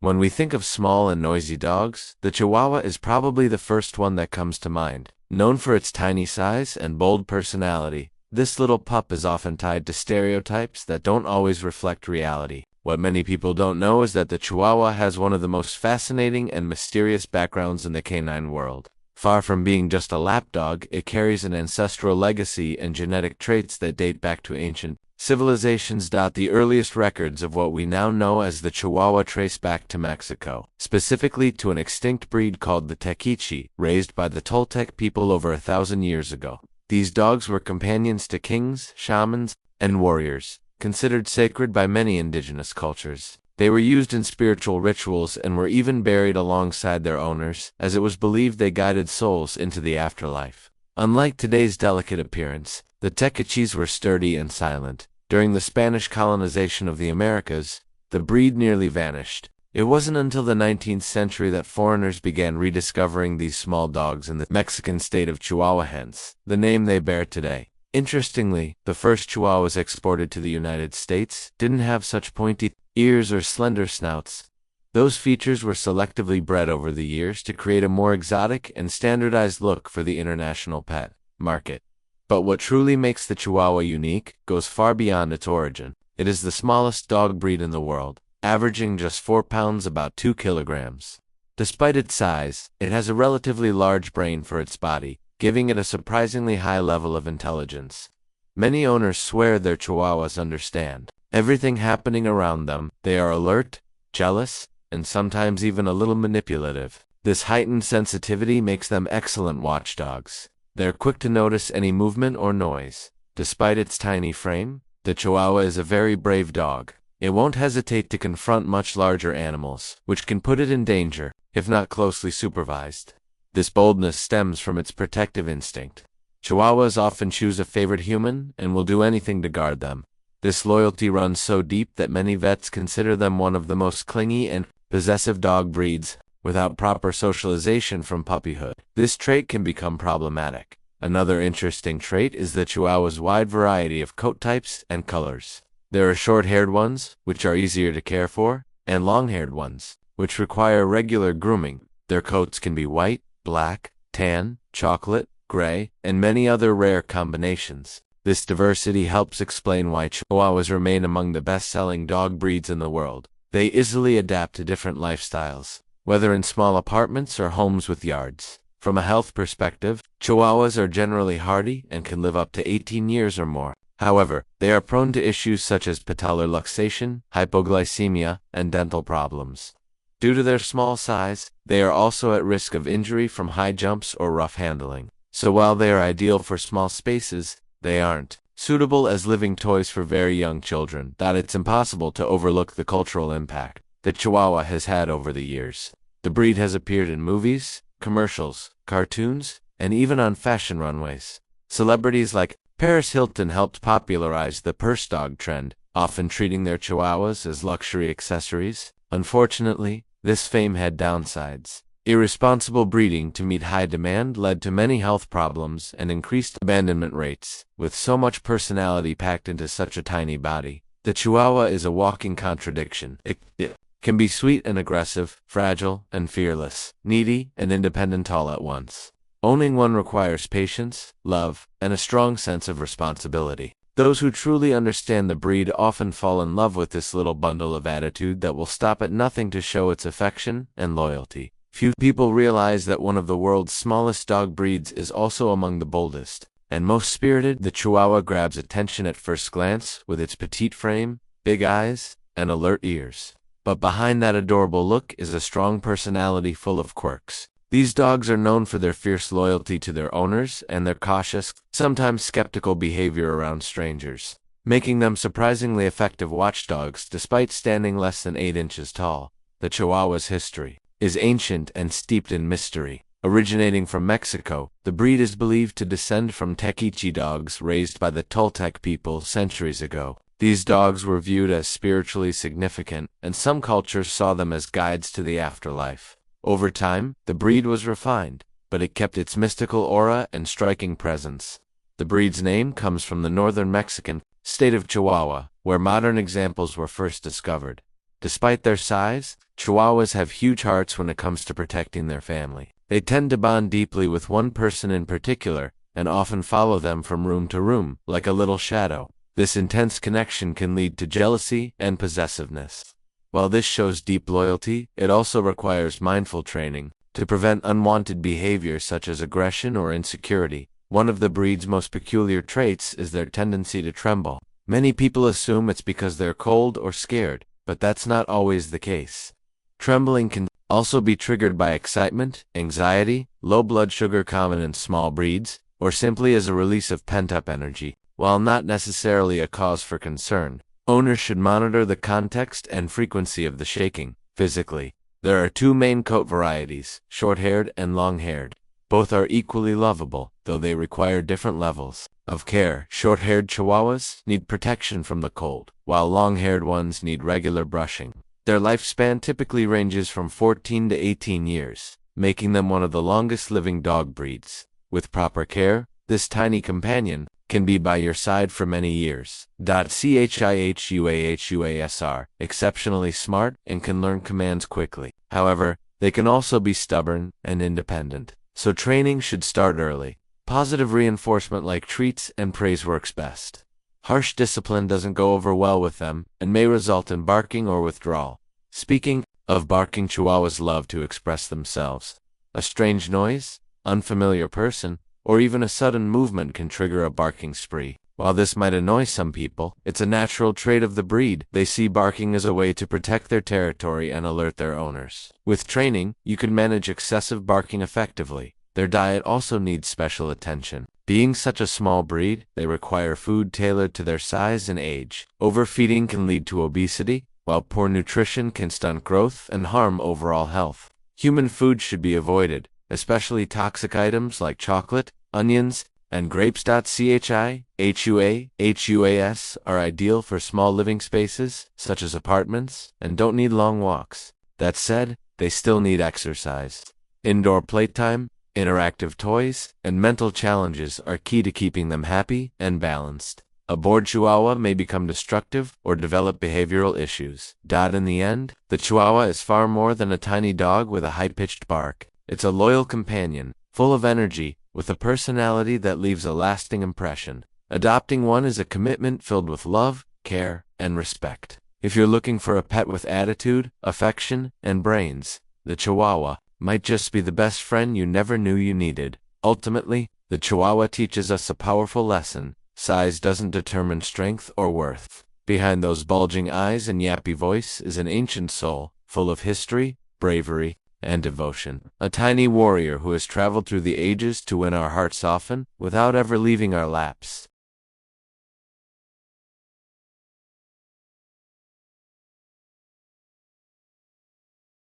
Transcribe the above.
When we think of small and noisy dogs, the Chihuahua is probably the first one that comes to mind. Known for its tiny size and bold personality, this little pup is often tied to stereotypes that don't always reflect reality. What many people don't know is that the Chihuahua has one of the most fascinating and mysterious backgrounds in the canine world. Far from being just a lapdog, it carries an ancestral legacy and genetic traits that date back to ancient civilizations. The earliest records of what we now know as the Chihuahua trace back to Mexico, specifically to an extinct breed called the Tequichi, raised by the Toltec people over 1,000 years ago. These dogs were companions to kings, shamans, and warriors, considered sacred by many indigenous cultures. They were used in spiritual rituals and were even buried alongside their owners, as it was believed they guided souls into the afterlife. Unlike today's delicate appearance, the Tequichis were sturdy and silent. During the Spanish colonization of the Americas, the breed nearly vanished. It wasn't until the 19th century that foreigners began rediscovering these small dogs in the Mexican state of Chihuahua, hence the name they bear today. Interestingly, the first Chihuahuas exported to the United States didn't have such pointy ears or slender snouts. Those features were selectively bred over the years to create a more exotic and standardized look for the international pet market. But what truly makes the Chihuahua unique goes far beyond its origin. It is the smallest dog breed in the world, averaging just 4 pounds, about 2 kilograms. Despite its size, it has a relatively large brain for its body, giving it a surprisingly high level of intelligence. Many owners swear their Chihuahuas understand everything happening around them. They are alert, jealous, and sometimes even a little manipulative. This heightened sensitivity makes them excellent watchdogs. They're quick to notice any movement or noise. Despite its tiny frame, the Chihuahua is a very brave dog. It won't hesitate to confront much larger animals, which can put it in danger, if not closely supervised. This boldness stems from its protective instinct. Chihuahuas often choose a favorite human and will do anything to guard them. This loyalty runs so deep that many vets consider them one of the most clingy and possessive dog breeds. Without proper socialization from puppyhood, this trait can become problematic. Another interesting trait is the Chihuahua's wide variety of coat types and colors. There are short-haired ones, which are easier to care for, and long-haired ones, which require regular grooming. Their coats can be white, black, tan, chocolate, gray, and many other rare combinations. This diversity helps explain why Chihuahuas remain among the best-selling dog breeds in the world. They easily adapt to different lifestyles, whether in small apartments or homes with yards. From a health perspective, Chihuahuas are generally hardy and can live up to 18 years or more. However, they are prone to issues such as patellar luxation, hypoglycemia, and dental problems. Due to their small size, they are also at risk of injury from high jumps or rough handling. So while they are ideal for small spaces, they aren't suitable as living toys for very young children. It's impossible to overlook the cultural impact that Chihuahua has had over the years. The breed has appeared in movies, commercials, cartoons, and even on fashion runways. Celebrities like Paris Hilton helped popularize the purse dog trend, often treating their Chihuahuas as luxury accessories. Unfortunately, this fame had downsides. Irresponsible breeding to meet high demand led to many health problems and increased abandonment rates. With so much personality packed into such a tiny body, the Chihuahua is a walking contradiction. It can be sweet and aggressive, fragile and fearless, needy and independent all at once. Owning one requires patience, love, and a strong sense of responsibility. Those who truly understand the breed often fall in love with this little bundle of attitude that will stop at nothing to show its affection and loyalty. Few people realize that one of the world's smallest dog breeds is also among the boldest and most spirited. The Chihuahua grabs attention at first glance with its petite frame, big eyes, and alert ears. But behind that adorable look is a strong personality full of quirks. These dogs are known for their fierce loyalty to their owners and their cautious, sometimes skeptical behavior around strangers, making them surprisingly effective watchdogs despite standing less than 8 inches tall. The Chihuahua's history is ancient and steeped in mystery. Originating from Mexico, the breed is believed to descend from Tequichi dogs raised by the Toltec people centuries ago. These dogs were viewed as spiritually significant, and some cultures saw them as guides to the afterlife. Over time, the breed was refined, but it kept its mystical aura and striking presence. The breed's name comes from the northern Mexican state of Chihuahua, where modern examples were first discovered. Despite their size, Chihuahuas have huge hearts when it comes to protecting their family. They tend to bond deeply with one person in particular, and often follow them from room to room, like a little shadow. This intense connection can lead to jealousy and possessiveness. While this shows deep loyalty, it also requires mindful training to prevent unwanted behavior such as aggression or insecurity. One of the breed's most peculiar traits is their tendency to tremble. Many people assume it's because they're cold or scared, but that's not always the case. Trembling can also be triggered by excitement, anxiety, low blood sugar common in small breeds, or simply as a release of pent-up energy. While not necessarily a cause for concern, owners should monitor the context and frequency of the shaking. Physically, there are two main coat varieties, short-haired and long-haired. Both are equally lovable, though they require different levels of care. Short-haired Chihuahuas need protection from the cold, while long-haired ones need regular brushing. Their lifespan typically ranges from 14 to 18 years, making them one of the longest-living dog breeds. With proper care, this tiny companion can be by your side for many years. Chihuahuas are exceptionally smart and can learn commands quickly. However, they can also be stubborn and independent, so training should start early. Positive reinforcement like treats and praise works best. Harsh discipline doesn't go over well with them and may result in barking or withdrawal. Speaking of barking, Chihuahuas love to express themselves. A strange noise, unfamiliar person, or even a sudden movement can trigger a barking spree. While this might annoy some people, it's a natural trait of the breed. They see barking as a way to protect their territory and alert their owners. With training, you can manage excessive barking effectively. Their diet also needs special attention. Being such a small breed, they require food tailored to their size and age. Overfeeding can lead to obesity, while poor nutrition can stunt growth and harm overall health. Human food should be avoided, especially toxic items like chocolate, onions, and grapes. Chihuahuas are ideal for small living spaces, such as apartments, and don't need long walks. That said, they still need exercise. Indoor playtime, interactive toys, and mental challenges are key to keeping them happy and balanced. A bored Chihuahua may become destructive or develop behavioral issues. In the end, the Chihuahua is far more than a tiny dog with a high-pitched bark. It's a loyal companion, full of energy, with a personality that leaves a lasting impression. Adopting one is a commitment filled with love, care, and respect. If you're looking for a pet with attitude, affection, and brains, the Chihuahua might just be the best friend you never knew you needed. Ultimately, the Chihuahua teaches us a powerful lesson. Size doesn't determine strength or worth. Behind those bulging eyes and yappy voice is an ancient soul, full of history, bravery, and devotion. A tiny warrior who has traveled through the ages to win our hearts often, without ever leaving our laps.